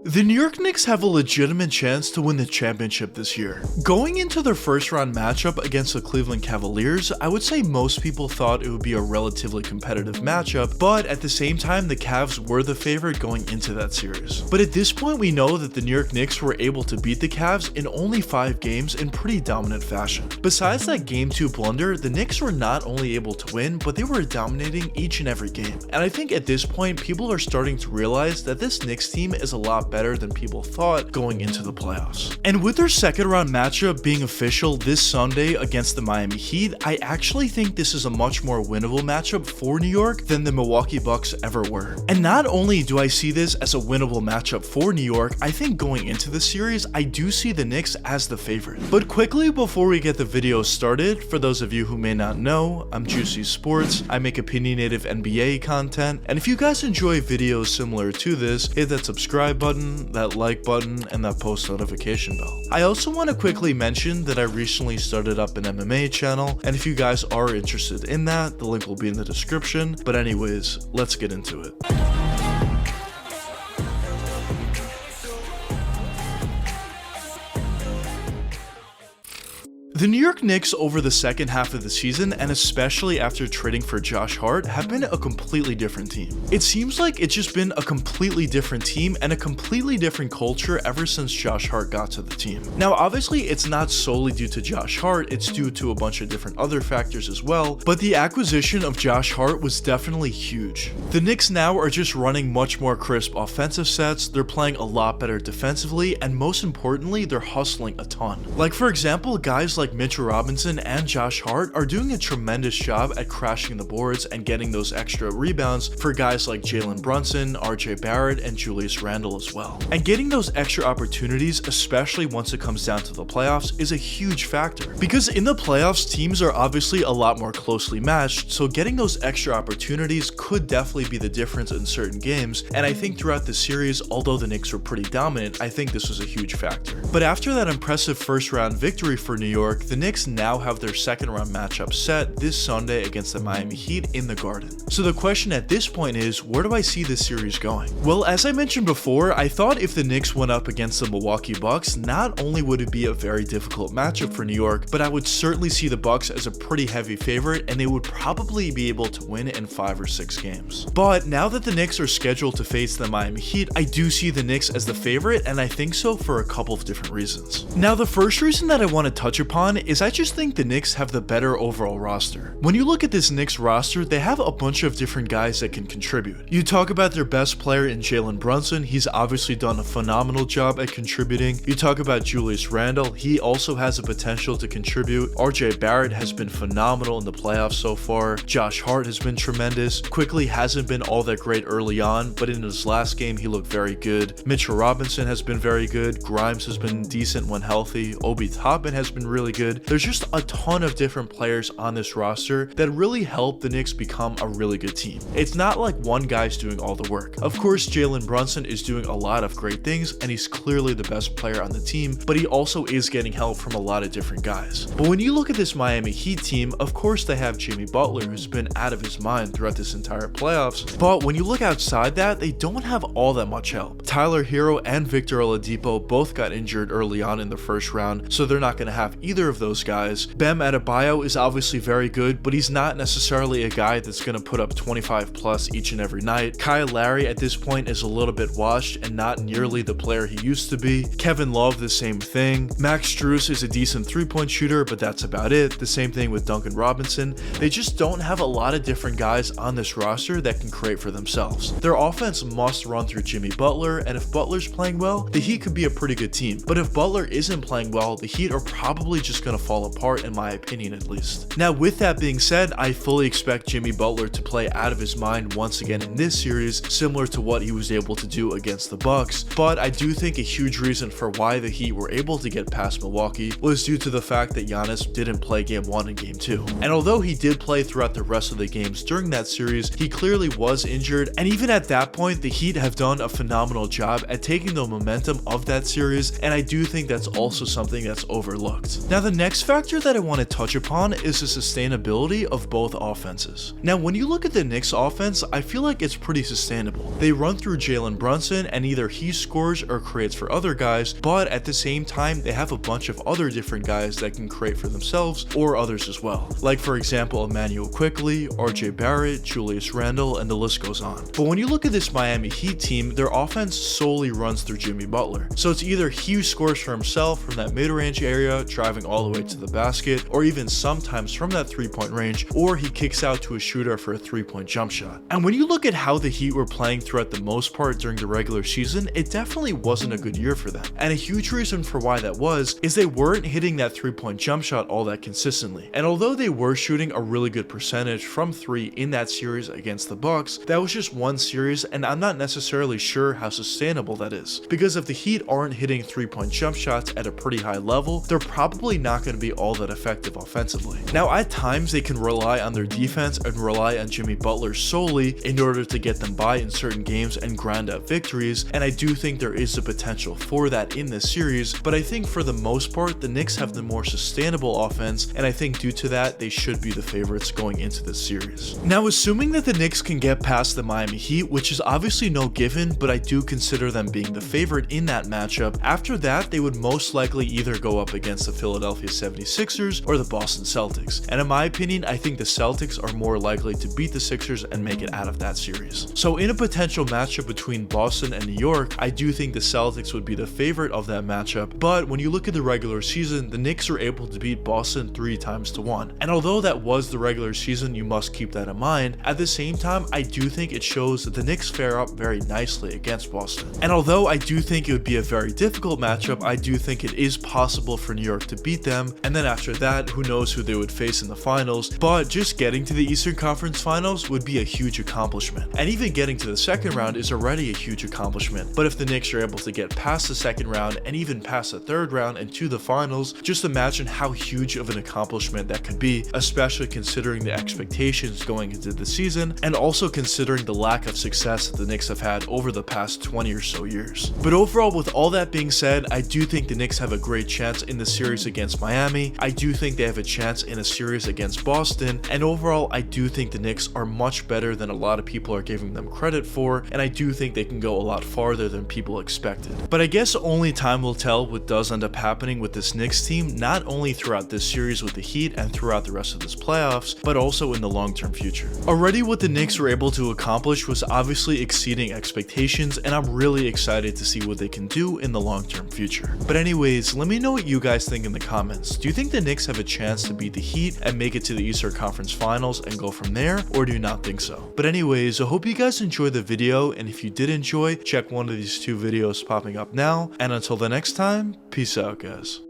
The New York Knicks have a legitimate chance to win the championship this year. Going into their first round matchup against the Cleveland Cavaliers, I would say most people thought it would be a relatively competitive matchup, but at the same time, the Cavs were the favorite going into that series. But at this point, we know that the New York Knicks were able to beat the Cavs in only 5 games in pretty dominant fashion. Besides that Game 2 blunder, the Knicks were not only able to win, but they were dominating each and every game. And I think at this point, people are starting to realize that this Knicks team is a lot better than people thought going into the playoffs. And with their second round matchup being official this Sunday against the Miami Heat, I actually think this is a much more winnable matchup for New York than the Milwaukee Bucks ever were. And not only do I see this as a winnable matchup for New York, I think going into the series, I do see the Knicks as the favorite. But quickly before we get the video started, for those of you who may not know, I'm Juicy Sports. I make opinionated NBA content, and if you guys enjoy videos similar to this, hit that subscribe button, that like button, and that post notification bell. I also want to quickly mention that I recently started up an MMA channel, and if you guys are interested in that, the link will be in the description. But anyways, let's get into it. The New York Knicks over the second half of the season, and especially after trading for Josh Hart, have been a completely different team. It seems like it's just been a completely different team and a completely different culture ever since Josh Hart got to the team. Now, obviously, it's not solely due to Josh Hart, it's due to a bunch of different other factors as well, but the acquisition of Josh Hart was definitely huge. The Knicks now are just running much more crisp offensive sets, they're playing a lot better defensively, and most importantly, they're hustling a ton. Like, for example, guys like Mitchell Robinson and Josh Hart are doing a tremendous job at crashing the boards and getting those extra rebounds for guys like Jalen Brunson, RJ Barrett, and Julius Randle as well. And getting those extra opportunities, especially once it comes down to the playoffs, is a huge factor. Because in the playoffs, teams are obviously a lot more closely matched, so getting those extra opportunities could definitely be the difference in certain games, and I think throughout the series, although the Knicks were pretty dominant, I think this was a huge factor. But after that impressive first round victory for New York, the Knicks now have their second round matchup set this Sunday against the Miami Heat in the Garden. So the question at this point is, where do I see this series going? Well, as I mentioned before, I thought if the Knicks went up against the Milwaukee Bucks, not only would it be a very difficult matchup for New York, but I would certainly see the Bucks as a pretty heavy favorite, and they would probably be able to win in 5 or 6 games. But now that the Knicks are scheduled to face the Miami Heat, I do see the Knicks as the favorite, and I think so for a couple of different reasons. Now, the first reason that I want to touch upon is I just think the Knicks have the better overall roster. When you look at this Knicks roster, they have a bunch of different guys that can contribute. You talk about their best player in Jalen Brunson, he's obviously done a phenomenal job at contributing. You talk about Julius Randle, he also has the potential to contribute. RJ Barrett has been phenomenal in the playoffs so far. Josh Hart has been tremendous. Quickly hasn't been all that great early on, but in his last game he looked very good. Mitchell Robinson has been very good. Grimes has been decent when healthy. Obi Toppin has been really good. There's just a ton of different players on this roster that really help the Knicks become a really good team. It's not like one guy's doing all the work. Of course, Jalen Brunson is doing a lot of great things, and he's clearly the best player on the team, but he also is getting help from a lot of different guys. But when you look at this Miami Heat team, of course they have Jimmy Butler, who's been out of his mind throughout this entire playoffs, but when you look outside that, they don't have all that much help. Tyler Hero and Victor Oladipo both got injured early on in the first round, so they're not going to have either of those guys. Bam Adebayo is obviously very good, but he's not necessarily a guy that's going to put up 25 plus each and every night. Kyle Lowry at this point is a little bit washed and not nearly the player he used to be. Kevin Love, the same thing. Max Strus is a decent three-point shooter, but that's about it. The same thing with Duncan Robinson. They just don't have a lot of different guys on this roster that can create for themselves. Their offense must run through Jimmy Butler, and if Butler's playing well, the Heat could be a pretty good team. But if Butler isn't playing well, the Heat are probably just going to fall apart, in my opinion at least. Now, with that being said, I fully expect Jimmy Butler to play out of his mind once again in this series, similar to what he was able to do against the Bucks, but I do think a huge reason for why the Heat were able to get past Milwaukee was due to the fact that Giannis didn't play Game 1 and Game 2. And although he did play throughout the rest of the games during that series, he clearly was injured, and even at that point, the Heat have done a phenomenal job at taking the momentum of that series, and I do think that's also something that's overlooked. Now, Now, the next factor that I want to touch upon is the sustainability of both offenses. Now, when you look at the Knicks offense, I feel like it's pretty sustainable. They run through Jalen Brunson and either he scores or creates for other guys, but at the same time, they have a bunch of other different guys that can create for themselves or others as well. Like, for example, Emmanuel Quickley, RJ Barrett, Julius Randle, and the list goes on. But when you look at this Miami Heat team, their offense solely runs through Jimmy Butler. So it's either he who scores for himself from that mid-range area, driving all the way to the basket, or even sometimes from that three-point range, or he kicks out to a shooter for a three-point jump shot. And when you look at how the Heat were playing throughout the most part during the regular season, it definitely wasn't a good year for them. And a huge reason for why that was is they weren't hitting that three-point jump shot all that consistently. And although they were shooting a really good percentage from three in that series against the Bucks, that was just one series, and I'm not necessarily sure how sustainable that is. Because if the Heat aren't hitting three-point jump shots at a pretty high level, they're probably not going to be all that effective offensively. Now, at times they can rely on their defense and rely on Jimmy Butler solely in order to get them by in certain games and grind out victories, and I do think there is the potential for that in this series, but I think for the most part, the Knicks have the more sustainable offense, and I think due to that, they should be the favorites going into this series. Now, assuming that the Knicks can get past the Miami Heat, which is obviously no given, but I do consider them being the favorite in that matchup, after that, they would most likely either go up against the Philadelphia 76ers or the Boston Celtics. And in my opinion, I think the Celtics are more likely to beat the Sixers and make it out of that series. So in a potential matchup between Boston and New York, I do think the Celtics would be the favorite of that matchup, but when you look at the regular season, the Knicks are able to beat Boston 3-1. And although that was the regular season, you must keep that in mind. At the same time, I do think it shows that the Knicks fare up very nicely against Boston. And although I do think it would be a very difficult matchup, I do think it is possible for New York to beat them, and then after that, who knows who they would face in the finals, but just getting to the Eastern Conference Finals would be a huge accomplishment. And even getting to the second round is already a huge accomplishment, but if the Knicks are able to get past the second round and even past the third round and to the finals, just imagine how huge of an accomplishment that could be, especially considering the expectations going into the season, and also considering the lack of success that the Knicks have had over the past 20 or so years. But overall, with all that being said, I do think the Knicks have a great chance in the series against Miami. I do think they have a chance in a series against Boston, and overall, I do think the Knicks are much better than a lot of people are giving them credit for, and I do think they can go a lot farther than people expected. But I guess only time will tell what does end up happening with this Knicks team, not only throughout this series with the Heat and throughout the rest of this playoffs, but also in the long-term future. Already what the Knicks were able to accomplish was obviously exceeding expectations, and I'm really excited to see what they can do in the long-term future. But anyways, let me know what you guys think in the comments. Do you think the Knicks have a chance to beat the Heat and make it to the Eastern Conference Finals and go from there, or do you not think so? But anyways, I hope you guys enjoyed the video, and if you did enjoy, check one of these two videos popping up now, and until the next time, peace out, guys.